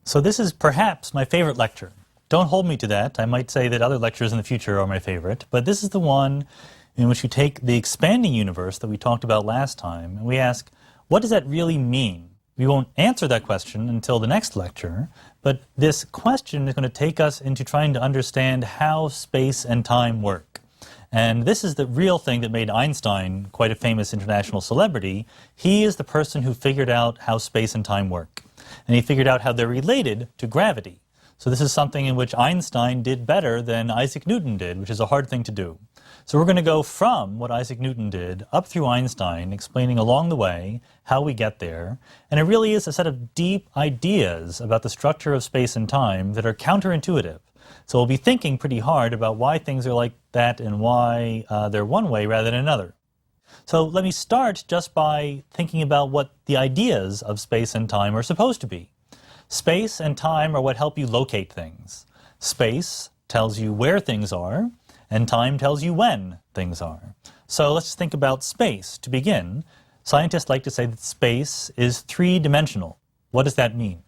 So this is perhaps my favorite lecture. Don't hold me to that. I might say that other lectures in the future are my favorite, but this is the one in which we take the expanding universe that we talked about last time, and we ask, what does that really mean? We won't answer that question until the next lecture, but this question is going to take us into trying to understand how space and time work. And this is the real thing that made Einstein quite a famous international celebrity. He is the person who figured out how space and time work. And he figured out how they're related to gravity. So this is something in which Einstein did better than Isaac Newton did, which is a hard thing to do. So we're going to go from what Isaac Newton did up through Einstein, explaining along the way how we get there. And it really is a set of deep ideas about the structure of space and time that are counterintuitive. So we'll be thinking pretty hard about why things are like that and why they're one way rather than another. So let me start just by thinking about what the ideas of space and time are supposed to be. Space and time are what help you locate things. Space tells you where things are, and time tells you when things are. So let's think about space. To begin, scientists like to say that space is three-dimensional. What does that mean?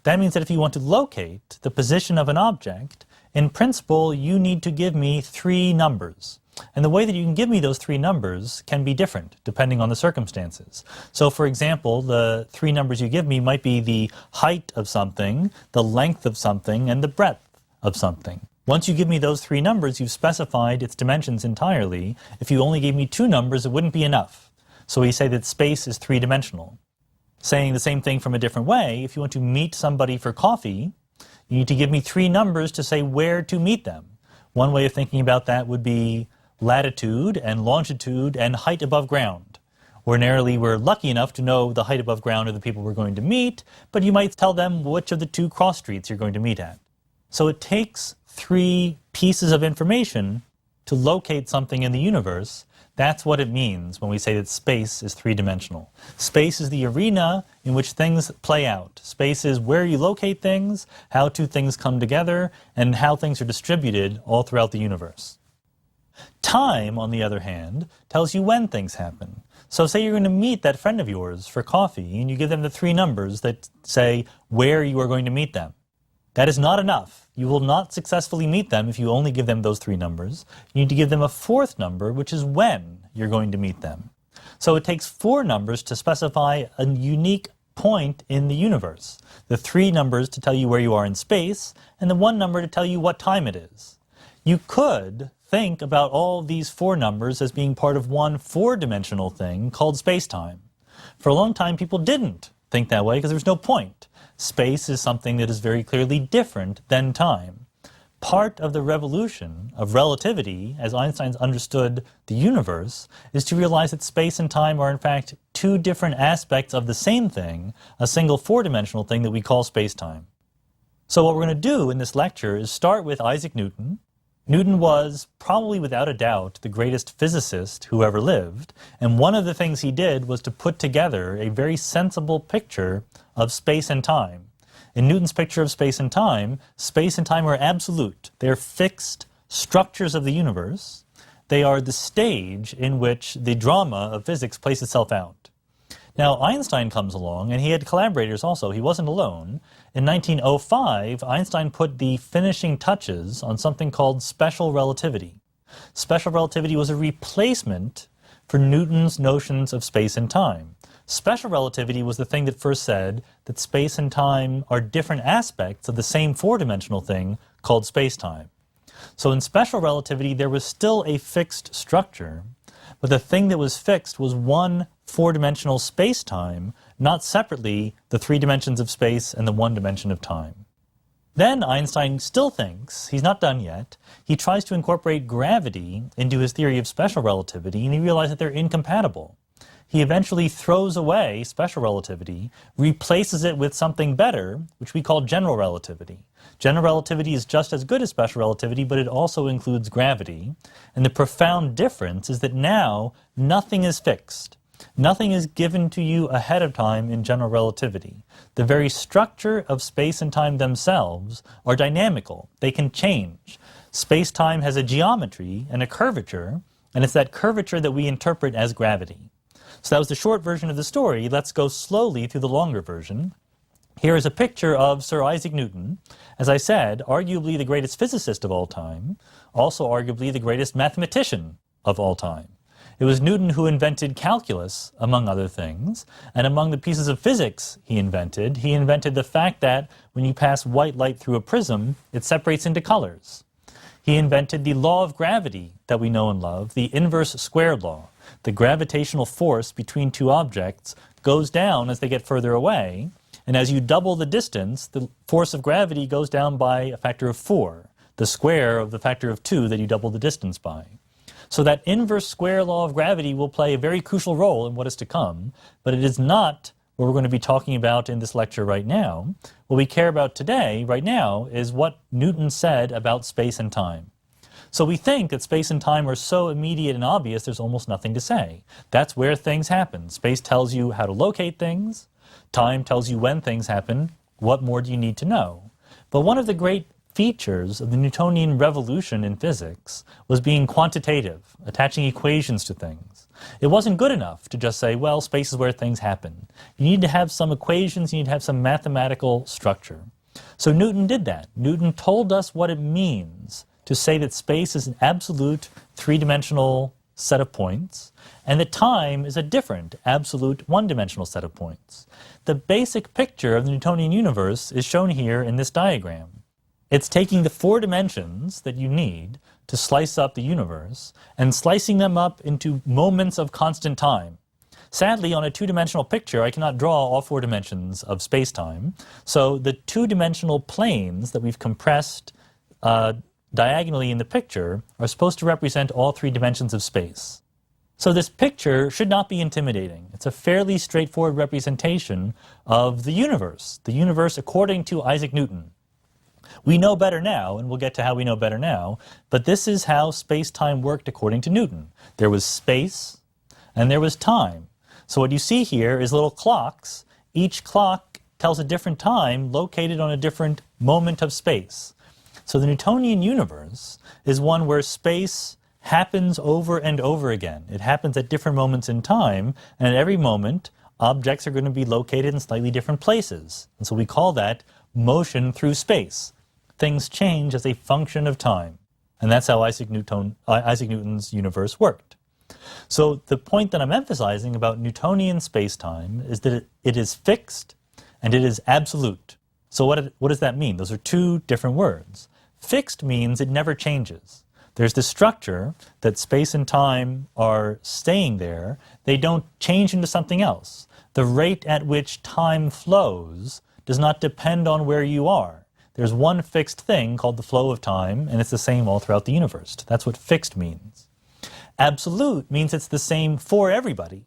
That means that if you want to locate the position of an object, in principle, you need to give me three numbers. And the way that you can give me those three numbers can be different depending on the circumstances. So for example, the three numbers you give me might be the height of something, the length of something, and the breadth of something. Once you give me those three numbers, you've specified its dimensions entirely. If you only gave me two numbers, it wouldn't be enough. So we say that space is three-dimensional. Saying the same thing from a different way, if you want to meet somebody for coffee, you need to give me three numbers to say where to meet them. One way of thinking about that would be latitude and longitude and height above ground. Ordinarily, we're lucky enough to know the height above ground of the people we're going to meet, but you might tell them which of the two cross streets you're going to meet at. So it takes three pieces of information to locate something in the universe. That's what it means when we say that space is three-dimensional. Space is the arena in which things play out. Space is where you locate things, how two things come together, and how things are distributed all throughout the universe. Time, on the other hand, tells you when things happen. So say you're going to meet that friend of yours for coffee, and you give them the three numbers that say where you are going to meet them. That is not enough. You will not successfully meet them if you only give them those three numbers. You need to give them a fourth number, which is when you're going to meet them. So it takes four numbers to specify a unique point in the universe. The three numbers to tell you where you are in space, and the one number to tell you what time it is. You could think about all these four numbers as being part of one four-dimensional thing called space-time. For a long time, people didn't think that way because there's no point. Space is something that is very clearly different than time. Part of the revolution of relativity, as Einstein understood the universe, is to realize that space and time are in fact two different aspects of the same thing, a single four-dimensional thing that we call space-time. So what we're going to do in this lecture is start with Isaac Newton. Newton was probably without a doubt the greatest physicist who ever lived, and one of the things he did was to put together a very sensible picture of space and time. In Newton's picture of space and time are absolute. They're fixed structures of the universe. They are the stage in which the drama of physics plays itself out. Now, Einstein comes along, and he had collaborators also. He wasn't alone. In 1905, Einstein put the finishing touches on something called special relativity. Special relativity was a replacement for Newton's notions of space and time. Special relativity was the thing that first said that space and time are different aspects of the same four-dimensional thing called space-time. So in special relativity, there was still a fixed structure, but the thing that was fixed was one four-dimensional space-time, not separately the three dimensions of space and the one dimension of time. Then Einstein still thinks, he's not done yet, he tries to incorporate gravity into his theory of special relativity, and he realizes that they're incompatible. He eventually throws away special relativity, replaces it with something better, which we call general relativity. General relativity is just as good as special relativity, but it also includes gravity. And the profound difference is that now nothing is fixed. Nothing is given to you ahead of time in general relativity. The very structure of space and time themselves are dynamical. They can change. Space-time has a geometry and a curvature, and it's that curvature that we interpret as gravity. So that was the short version of the story. Let's go slowly through the longer version. Here is a picture of Sir Isaac Newton, as I said, arguably the greatest physicist of all time, also arguably the greatest mathematician of all time. It was Newton who invented calculus, among other things, and among the pieces of physics he invented the fact that when you pass white light through a prism, it separates into colors. He invented the law of gravity that we know and love, the inverse square law. The gravitational force between two objects goes down as they get further away, and as you double the distance, the force of gravity goes down by a factor of 4, the square of the factor of 2 that you double the distance by. So that inverse square law of gravity will play a very crucial role in what is to come, but it is not what we're going to be talking about in this lecture right now. What we care about today, right now, is what Newton said about space and time. So we think that space and time are so immediate and obvious there's almost nothing to say. That's where things happen. Space tells you how to locate things. Time tells you when things happen. What more do you need to know? But one of the great features of the Newtonian revolution in physics was being quantitative, attaching equations to things. It wasn't good enough to just say, well, space is where things happen. You need to have some equations, you need to have some mathematical structure. So Newton did that. Newton told us what it means to say that space is an absolute three-dimensional set of points, and that time is a different, absolute one-dimensional set of points. The basic picture of the Newtonian universe is shown here in this diagram. It's taking the 4 dimensions that you need to slice up the universe and slicing them up into moments of constant time. Sadly, on a 2-dimensional picture, I cannot draw all 4 dimensions of space-time, so the 2-dimensional planes that we've compressed diagonally in the picture are supposed to represent all 3 dimensions of space. So this picture should not be intimidating. It's a fairly straightforward representation of the universe according to Isaac Newton. We know better now, and we'll get to how we know better now, but this is how space-time worked according to Newton. There was space, and there was time. So what you see here is little clocks. Each clock tells a different time located on a different moment of space. So the Newtonian universe is one where space happens over and over again. It happens at different moments in time, and at every moment, objects are going to be located in slightly different places. And so we call that motion through space. Things change as a function of time. And that's how Isaac Newton's universe worked. So the point that I'm emphasizing about Newtonian space-time is that it is fixed and it is absolute. So what does that mean? Those are 2 different words. Fixed means it never changes. There's this structure that space and time are staying there. They don't change into something else. The rate at which time flows does not depend on where you are. There's one fixed thing called the flow of time, and it's the same all throughout the universe. That's what fixed means. Absolute means it's the same for everybody.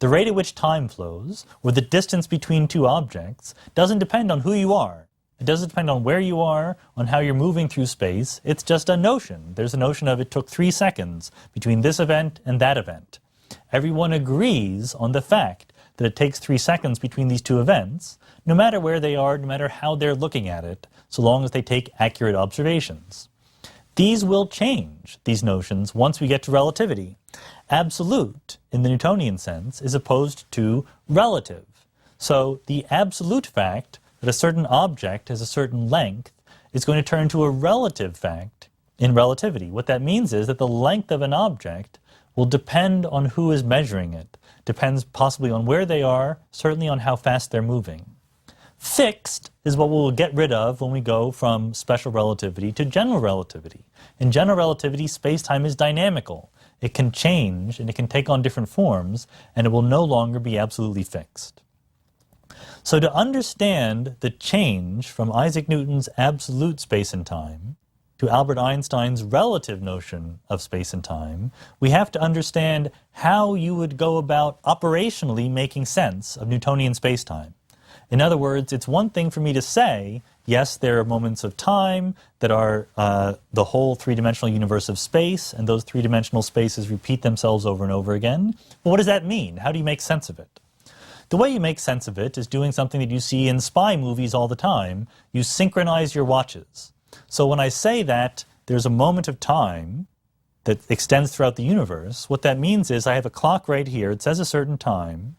The rate at which time flows, or the distance between 2 objects, doesn't depend on who you are. It doesn't depend on where you are, on how you're moving through space. It's just a notion. There's a notion of it took 3 seconds between this event and that event. Everyone agrees on the fact that it takes 3 seconds between these 2 events, no matter where they are, no matter how they're looking at it, so long as they take accurate observations. These will change, these notions, once we get to relativity. Absolute, in the Newtonian sense, is opposed to relative. So the absolute fact that a certain object has a certain length is going to turn to a relative fact in relativity. What that means is that the length of an object will depend on who is measuring it. Depends possibly on where they are, certainly on how fast they're moving. Fixed is what we'll get rid of when we go from special relativity to general relativity. In general relativity, space-time is dynamical. It can change and it can take on different forms, and it will no longer be absolutely fixed. So to understand the change from Isaac Newton's absolute space and time to Albert Einstein's relative notion of space and time, we have to understand how you would go about operationally making sense of Newtonian space-time. In other words, it's one thing for me to say, yes, there are moments of time that are the whole 3-dimensional universe of space, and those 3-dimensional spaces repeat themselves over and over again. But what does that mean? How do you make sense of it? The way you make sense of it is doing something that you see in spy movies all the time. You synchronize your watches. So when I say that there's a moment of time that extends throughout the universe, what that means is I have a clock right here. It says a certain time.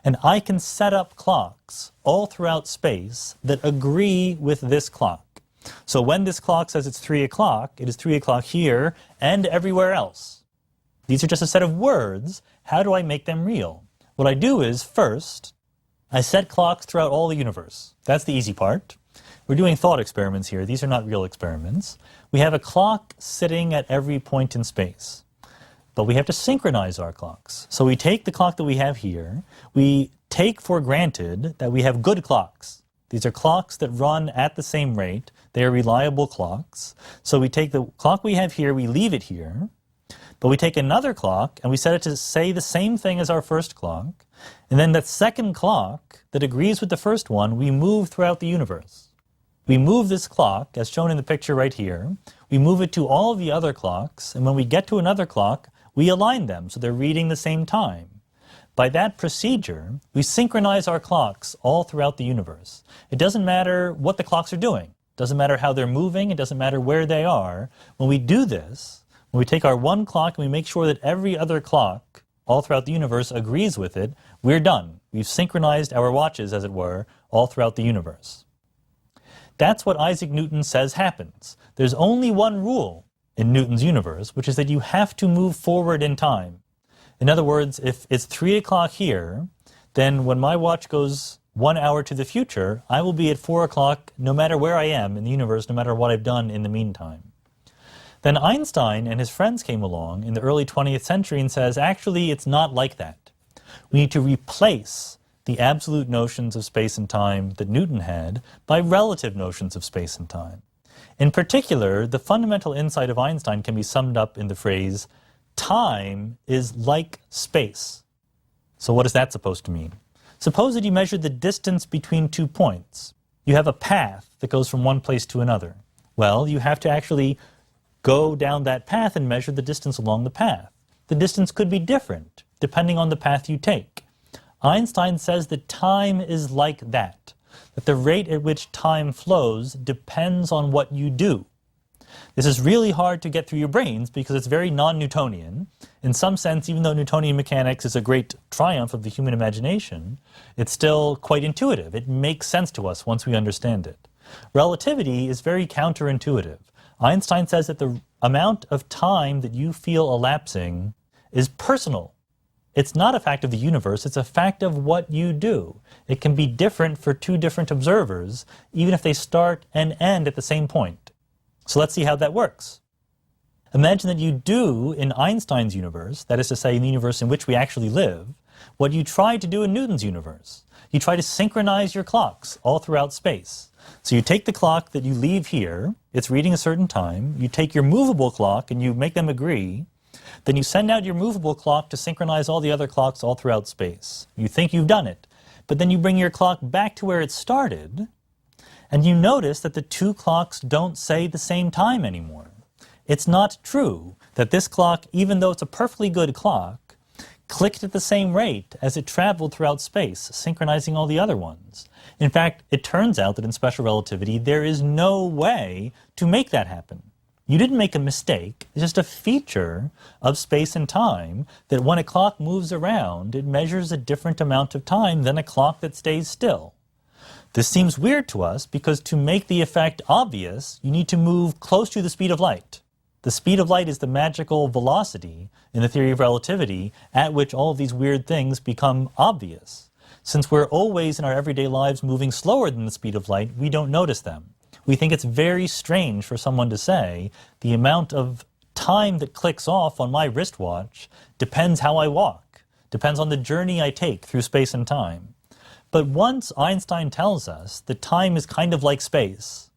And I can set up clocks all throughout space that agree with this clock. So when this clock says it's 3 o'clock, it is 3 o'clock here and everywhere else. These are just a set of words. How do I make them real? What I do is, first, I set clocks throughout all the universe. That's the easy part. We're doing thought experiments here. These are not real experiments. We have a clock sitting at every point in space. But we have to synchronize our clocks. So we take the clock that we have here. We take for granted that we have good clocks. These are clocks that run at the same rate. They are reliable clocks. So we take the clock we have here, we leave it here. But we take another clock and we set it to say the same thing as our first clock. And then that second clock that agrees with the first one, we move throughout the universe. We move this clock, as shown in the picture right here. We move it to all of the other clocks. And when we get to another clock, we align them so they're reading the same time. By that procedure, we synchronize our clocks all throughout the universe. It doesn't matter what the clocks are doing. It doesn't matter how they're moving. It doesn't matter where they are. When we do this, when we take our one clock and we make sure that every other clock all throughout the universe agrees with it, we're done. We've synchronized our watches, as it were, all throughout the universe. That's what Isaac Newton says happens. There's only one rule in Newton's universe, which is that you have to move forward in time. In other words, if it's 3 o'clock here, then when my watch goes 1 hour to the future, I will be at 4 o'clock no matter where I am in the universe, no matter what I've done in the meantime. Then Einstein and his friends came along in the early 20th century and says, actually, it's not like that. We need to replace the absolute notions of space and time that Newton had by relative notions of space and time. In particular, the fundamental insight of Einstein can be summed up in the phrase, time is like space. So what is that supposed to mean? Suppose that you measure the distance between 2 points. You have a path that goes from one place to another. Well, you have to actually go down that path and measure the distance along the path. The distance could be different depending on the path you take. Einstein says that time is like that the rate at which time flows depends on what you do. This is really hard to get through your brains because it's very non-Newtonian. In some sense, even though Newtonian mechanics is a great triumph of the human imagination, it's still quite intuitive. It makes sense to us once we understand it. Relativity is very counterintuitive. Einstein says that the amount of time that you feel elapsing is personal. It's not a fact of the universe, it's a fact of what you do. It can be different for two different observers, even if they start and end at the same point. So let's see how that works. Imagine that you do in Einstein's universe, that is to say in the universe in which we actually live, what you try to do in Newton's universe. You try to synchronize your clocks all throughout space. So you take the clock that you leave here, it's reading a certain time, you take your movable clock and you make them agree, then you send out your movable clock to synchronize all the other clocks all throughout space. You think you've done it, but then you bring your clock back to where it started, and you notice that the two clocks don't say the same time anymore. It's not true that this clock, even though it's a perfectly good clock, clicked at the same rate as it traveled throughout space, synchronizing all the other ones. In fact, it turns out that in special relativity, there is no way to make that happen. You didn't make a mistake. It's just a feature of space and time that when a clock moves around, it measures a different amount of time than a clock that stays still. This seems weird to us because to make the effect obvious, you need to move close to the speed of light. The speed of light is the magical velocity in the theory of relativity at which all of these weird things become obvious. Since we're always in our everyday lives moving slower than the speed of light, we don't notice them. We think it's very strange for someone to say the amount of time that clicks off on my wristwatch depends how I walk, depends on the journey I take through space and time. But once Einstein tells us that time is kind of like space,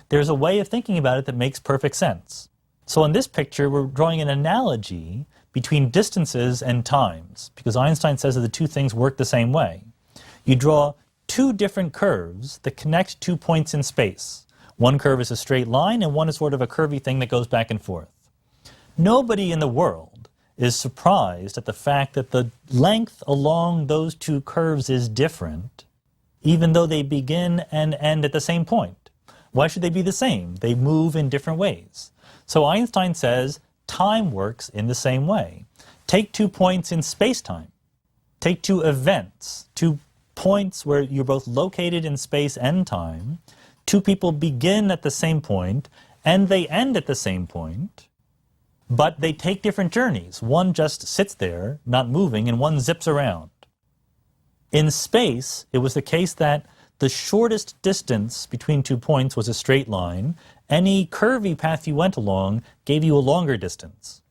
there's a way of thinking about it that makes perfect sense. So in this picture, we're drawing an analogy between distances and times, because Einstein says that the two things work the same way. You draw two different curves that connect 2 points in space. One curve is a straight line, and one is sort of a curvy thing that goes back and forth. Nobody in the world is surprised at the fact that the length along those two curves is different, even though they begin and end at the same point. Why should they be the same? They move in different ways. So Einstein says time works in the same way. Take 2 points in space-time. take two events, 2 points where you're both located in space and time. 2 people begin at the same point and they end at the same point, but they take different journeys. One just sits there, not moving, and one zips around. In space, it was the case that the shortest distance between 2 points was a straight line. Any curvy path you went along gave you a longer distance.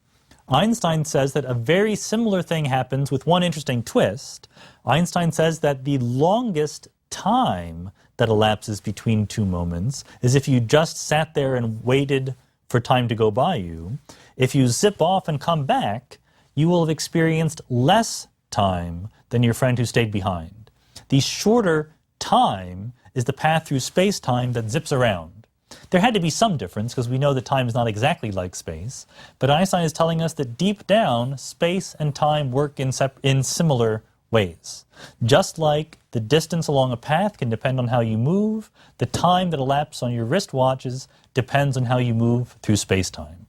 Einstein says that a very similar thing happens with one interesting twist. Einstein says that the longest time that elapses between 2 moments is if you just sat there and waited for time to go by you. If you zip off and come back, you will have experienced less time than your friend who stayed behind. The shorter time is the path through space-time that zips around. There had to be some difference because we know that time is not exactly like space, but Einstein is telling us that deep down, space and time work in similar ways. Just like the distance along a path can depend on how you move, the time that elapses on your wristwatches depends on how you move through space-time.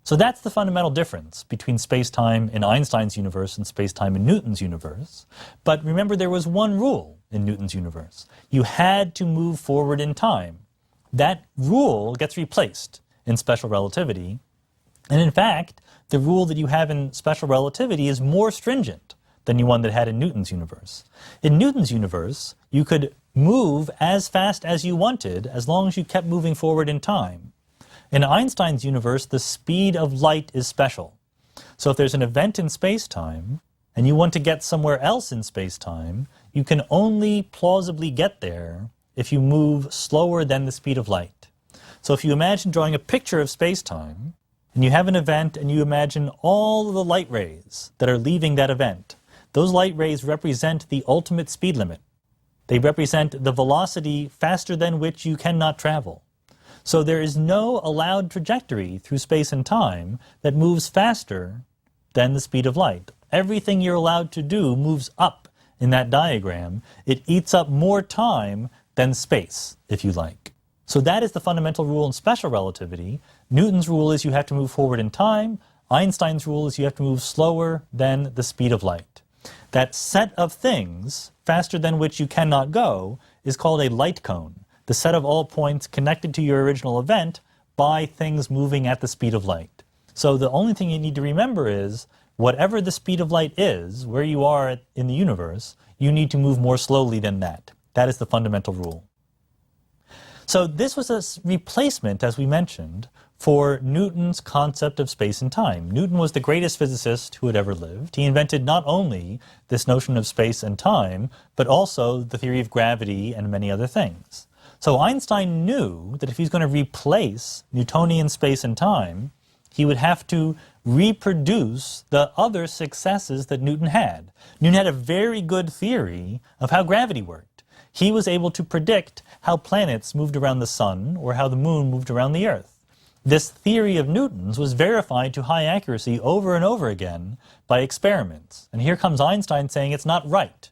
So that's the fundamental difference between space-time in Einstein's universe and space-time in Newton's universe. But remember, there was one rule in Newton's universe. You had to move forward in time. That rule gets replaced in special relativity. And in fact, the rule that you have in special relativity is more stringent than the one that had in Newton's universe. In Newton's universe, you could move as fast as you wanted as long as you kept moving forward in time. In Einstein's universe, the speed of light is special. So if there's an event in space-time, and you want to get somewhere else in space-time, you can only plausibly get there if you move slower than the speed of light. So if you imagine drawing a picture of space-time, and you have an event and you imagine all of the light rays that are leaving that event, those light rays represent the ultimate speed limit. They represent the velocity faster than which you cannot travel. So there is no allowed trajectory through space and time that moves faster than the speed of light. Everything you're allowed to do moves up in that diagram. It eats up more time than space, if you like. So that is the fundamental rule in special relativity. Newton's rule is you have to move forward in time. Einstein's rule is you have to move slower than the speed of light. That set of things, faster than which you cannot go, is called a light cone. The set of all points connected to your original event by things moving at the speed of light. So the only thing you need to remember is, whatever the speed of light is, where you are in the universe, you need to move more slowly than that. That is the fundamental rule. So this was a replacement, as we mentioned, for Newton's concept of space and time. Newton was the greatest physicist who had ever lived. He invented not only this notion of space and time, but also the theory of gravity and many other things. So Einstein knew that if he's going to replace Newtonian space and time, he would have to reproduce the other successes that Newton had. Newton had a very good theory of how gravity worked. He was able to predict how planets moved around the sun or how the moon moved around the earth. This theory of Newton's was verified to high accuracy over and over again by experiments. And here comes Einstein saying it's not right.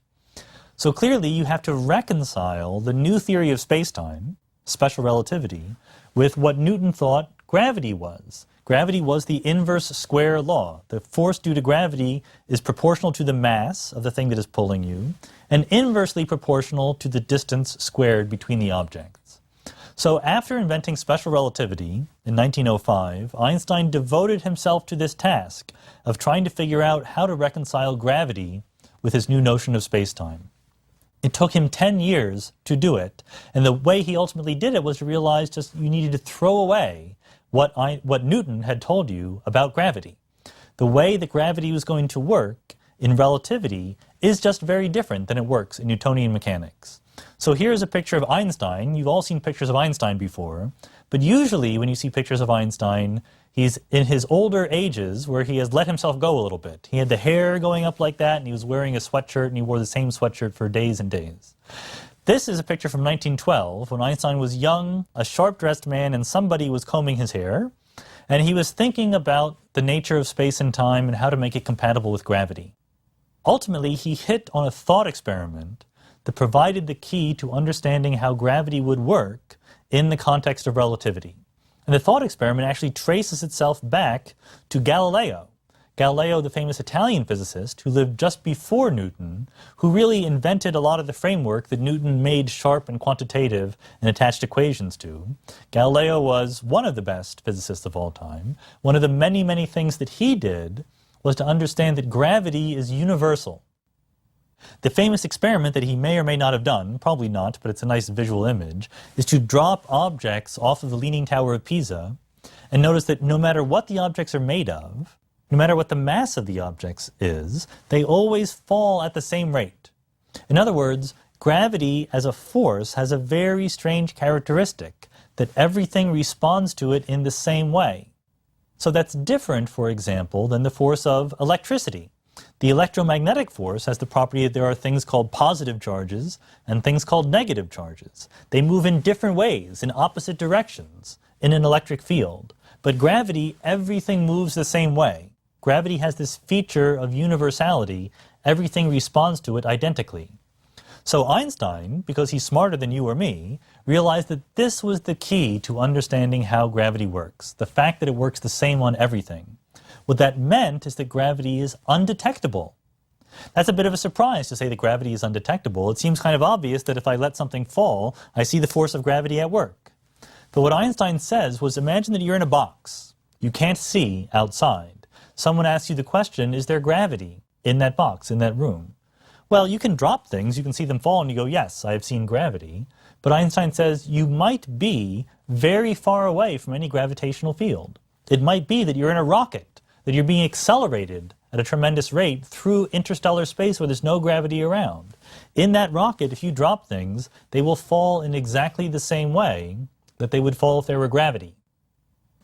So clearly you have to reconcile the new theory of space-time, special relativity, with what Newton thought gravity was. Gravity was the inverse square law. The force due to gravity is proportional to the mass of the thing that is pulling you, and inversely proportional to the distance squared between the objects. So after inventing special relativity in 1905, Einstein devoted himself to this task of trying to figure out how to reconcile gravity with his new notion of space-time. It took him 10 years to do it, and the way he ultimately did it was to realize just you needed to throw away what Newton had told you about gravity. The way that gravity was going to work in relativity is just very different than it works in Newtonian mechanics. So here's a picture of Einstein. You've all seen pictures of Einstein before, but usually when you see pictures of Einstein, he's in his older ages where he has let himself go a little bit. He had the hair going up like that, and he was wearing a sweatshirt, and he wore the same sweatshirt for days and days. This is a picture from 1912 when Einstein was young, a sharp-dressed man, and somebody was combing his hair, and he was thinking about the nature of space and time and how to make it compatible with gravity. Ultimately, he hit on a thought experiment that provided the key to understanding how gravity would work in the context of relativity. And the thought experiment actually traces itself back to Galileo. Galileo, the famous Italian physicist who lived just before Newton, who really invented a lot of the framework that Newton made sharp and quantitative and attached equations to. Galileo was one of the best physicists of all time. One of the many, many things that he did was to understand that gravity is universal. The famous experiment that he may or may not have done, probably not, but it's a nice visual image, is to drop objects off of the Leaning Tower of Pisa and notice that no matter what the objects are made of, no matter what the mass of the objects is, they always fall at the same rate. In other words, gravity as a force has a very strange characteristic, that everything responds to it in the same way. So that's different, for example, than the force of electricity. The electromagnetic force has the property that there are things called positive charges and things called negative charges. They move in different ways, in opposite directions, in an electric field. But gravity, everything moves the same way. Gravity has this feature of universality. Everything responds to it identically. So Einstein, because he's smarter than you or me, realized that this was the key to understanding how gravity works, the fact that it works the same on everything. What that meant is that gravity is undetectable. That's a bit of a surprise to say that gravity is undetectable. It seems kind of obvious that if I let something fall, I see the force of gravity at work. But what Einstein says was, imagine that you're in a box. You can't see outside. Someone asks you the question, is there gravity in that box, in that room? Well, you can drop things, you can see them fall, and you go, yes, I have seen gravity. But Einstein says you might be very far away from any gravitational field. It might be that you're in a rocket, that you're being accelerated at a tremendous rate through interstellar space where there's no gravity around. In that rocket, if you drop things, they will fall in exactly the same way that they would fall if there were gravity.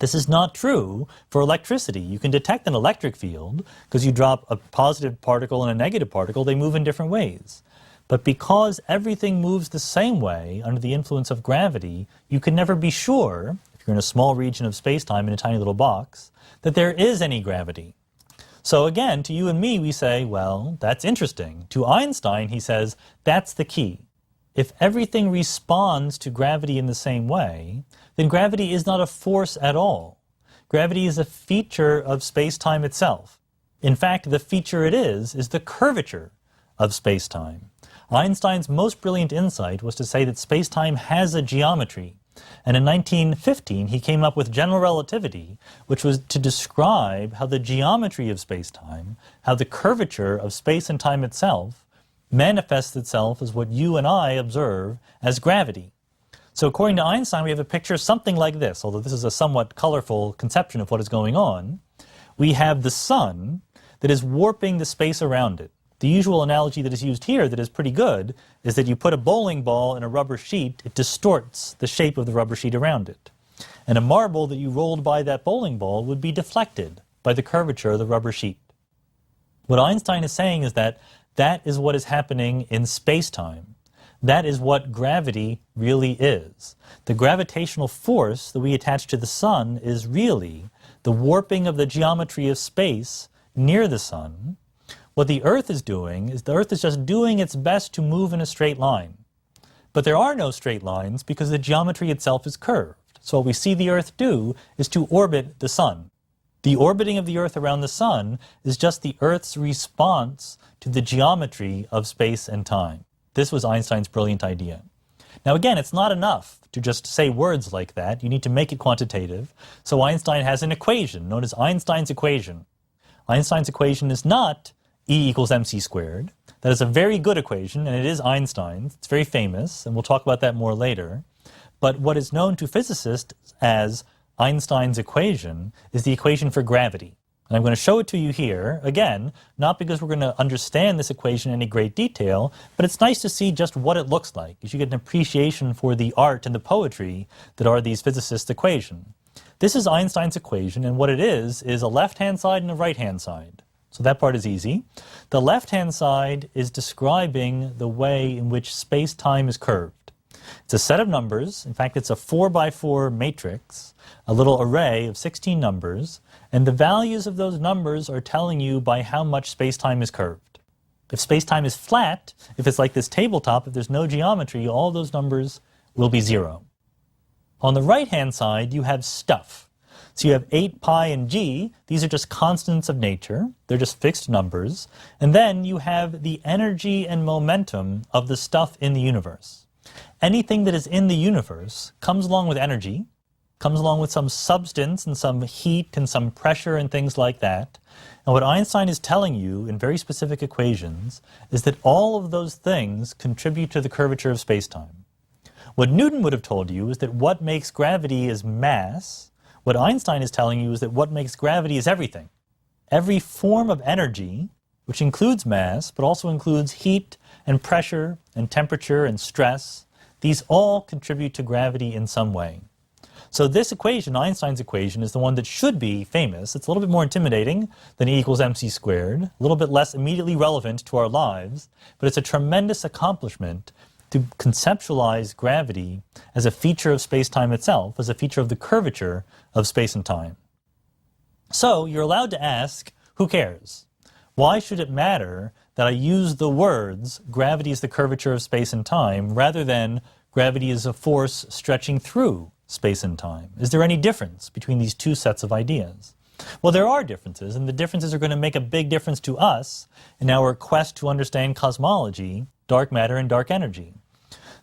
This is not true for electricity. You can detect an electric field because you drop a positive particle and a negative particle, they move in different ways. But because everything moves the same way under the influence of gravity, you can never be sure, if you're in a small region of space-time in a tiny little box, that there is any gravity. So again, to you and me, we say, well, that's interesting. To Einstein, he says, that's the key. If everything responds to gravity in the same way, then gravity is not a force at all. Gravity is a feature of space-time itself. In fact, the feature it is the curvature of space-time. Einstein's most brilliant insight was to say that space-time has a geometry. And in 1915, he came up with general relativity, which was to describe how the geometry of space-time, how the curvature of space and time itself, manifests itself as what you and I observe as gravity. So according to Einstein, we have a picture something like this, although this is a somewhat colorful conception of what is going on. We have the sun that is warping the space around it. The usual analogy that is used here that is pretty good is that you put a bowling ball in a rubber sheet, it distorts the shape of the rubber sheet around it. And a marble that you rolled by that bowling ball would be deflected by the curvature of the rubber sheet. What Einstein is saying is that that is what is happening in space-time. That is what gravity really is. The gravitational force that we attach to the sun is really the warping of the geometry of space near the sun. What the Earth is doing is the Earth is just doing its best to move in a straight line. But there are no straight lines because the geometry itself is curved. So what we see the Earth do is to orbit the sun. The orbiting of the Earth around the sun is just the Earth's response to the geometry of space and time. This was Einstein's brilliant idea. Now again, it's not enough to just say words like that. You need to make it quantitative. So Einstein has an equation known as Einstein's equation. Einstein's equation is not E equals mc squared. That is a very good equation, and it is Einstein's. It's very famous, and we'll talk about that more later. But what is known to physicists as Einstein's equation is the equation for gravity. And I'm going to show it to you here, again, not because we're going to understand this equation in any great detail, but it's nice to see just what it looks like. You should get an appreciation for the art and the poetry that are these physicists' equation. This is Einstein's equation, and what it is a left-hand side and a right-hand side. So that part is easy. The left-hand side is describing the way in which space-time is curved. It's a set of numbers. In fact, it's a 4x4 matrix, a little array of 16 numbers, and the values of those numbers are telling you by how much space-time is curved. If space-time is flat, if it's like this tabletop, if there's no geometry, all those numbers will be 0. On the right-hand side, you have stuff. So you have 8 pi and g. These are just constants of nature. They're just fixed numbers. And then you have the energy and momentum of the stuff in the universe. Anything that is in the universe comes along with energy, comes along with some substance and some heat and some pressure and things like that. And what Einstein is telling you in very specific equations is that all of those things contribute to the curvature of space-time. What Newton would have told you is that what makes gravity is mass. What Einstein is telling you is that what makes gravity is everything. Every form of energy, which includes mass, but also includes heat and pressure and temperature and stress, these all contribute to gravity in some way. So this equation, Einstein's equation, is the one that should be famous. It's a little bit more intimidating than E equals mc squared, a little bit less immediately relevant to our lives, but it's a tremendous accomplishment to conceptualize gravity as a feature of space-time itself, as a feature of the curvature of space and time. So you're allowed to ask, who cares? Why should it matter that I use the words gravity is the curvature of space and time rather than gravity is a force stretching through space and time? Is there any difference between these two sets of ideas? Well, there are differences, and the differences are going to make a big difference to us in our quest to understand cosmology, dark matter, and dark energy.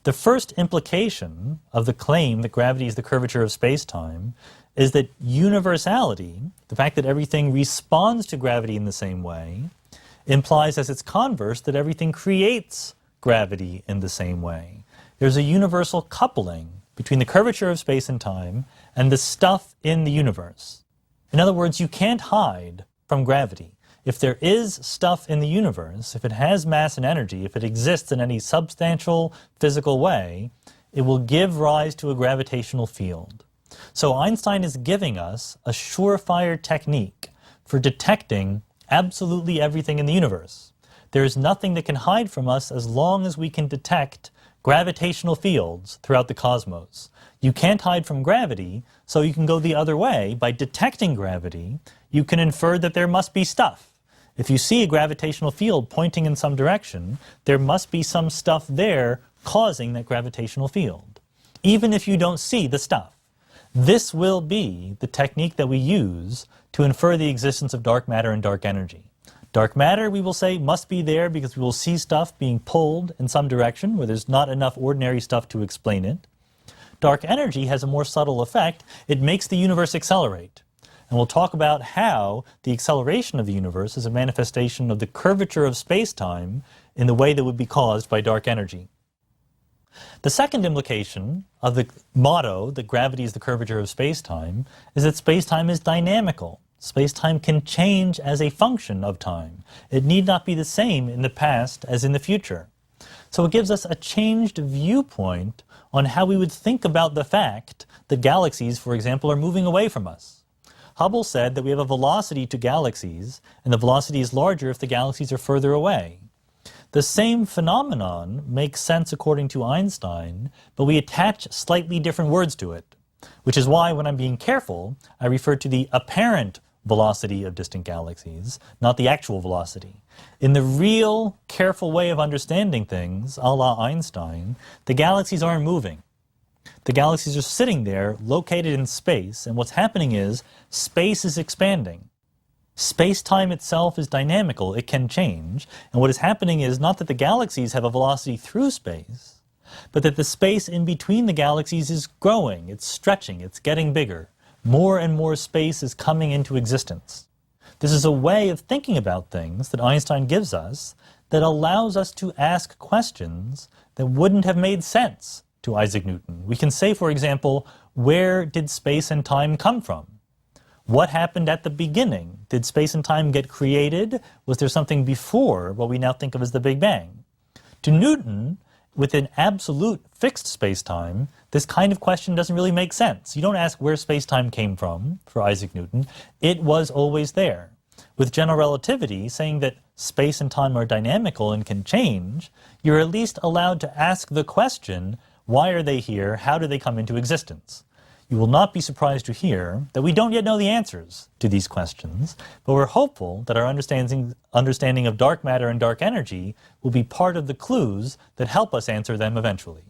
The first implication of the claim that gravity is the curvature of space-time is that universality, the fact that everything responds to gravity in the same way, implies as its converse that everything creates gravity in the same way. There's a universal coupling between the curvature of space and time and the stuff in the universe. In other words, you can't hide from gravity. If there is stuff in the universe, if it has mass and energy, if it exists in any substantial physical way, it will give rise to a gravitational field. So Einstein is giving us a surefire technique for detecting absolutely everything in the universe. There is nothing that can hide from us as long as we can detect gravitational fields throughout the cosmos. You can't hide from gravity, so you can go the other way. By detecting gravity, you can infer that there must be stuff. If you see a gravitational field pointing in some direction, there must be some stuff there causing that gravitational field, even if you don't see the stuff. This will be the technique that we use to infer the existence of dark matter and dark energy. Dark matter, we will say, must be there because we will see stuff being pulled in some direction where there's not enough ordinary stuff to explain it. Dark energy has a more subtle effect. It makes the universe accelerate. And we'll talk about how the acceleration of the universe is a manifestation of the curvature of space-time in the way that would be caused by dark energy. The second implication of the motto that gravity is the curvature of space-time is that space-time is dynamical. Space-time can change as a function of time. It need not be the same in the past as in the future. So it gives us a changed viewpoint on how we would think about the fact that galaxies, for example, are moving away from us. Hubble said that we have a velocity to galaxies, and the velocity is larger if the galaxies are further away. The same phenomenon makes sense according to Einstein, but we attach slightly different words to it, which is why when I'm being careful, I refer to the apparent velocity of distant galaxies, not the actual velocity. In the real, careful way of understanding things, a la Einstein, the galaxies aren't moving. The galaxies are sitting there, located in space, and what's happening is space is expanding. Space-time itself is dynamical, it can change, and what is happening is not that the galaxies have a velocity through space, but that the space in between the galaxies is growing, it's stretching, it's getting bigger. More and more space is coming into existence. This is a way of thinking about things that Einstein gives us that allows us to ask questions that wouldn't have made sense to Isaac Newton. We can say, for example, where did space and time come from? What happened at the beginning? Did space and time get created? Was there something before what we now think of as the Big Bang? To Newton, with an absolute fixed space-time, this kind of question doesn't really make sense. You don't ask where space-time came from for Isaac Newton. It was always there. With general relativity, saying that space and time are dynamical and can change, you're at least allowed to ask the question, why are they here? How do they come into existence? You will not be surprised to hear that we don't yet know the answers to these questions, but we're hopeful that our understanding of dark matter and dark energy will be part of the clues that help us answer them eventually.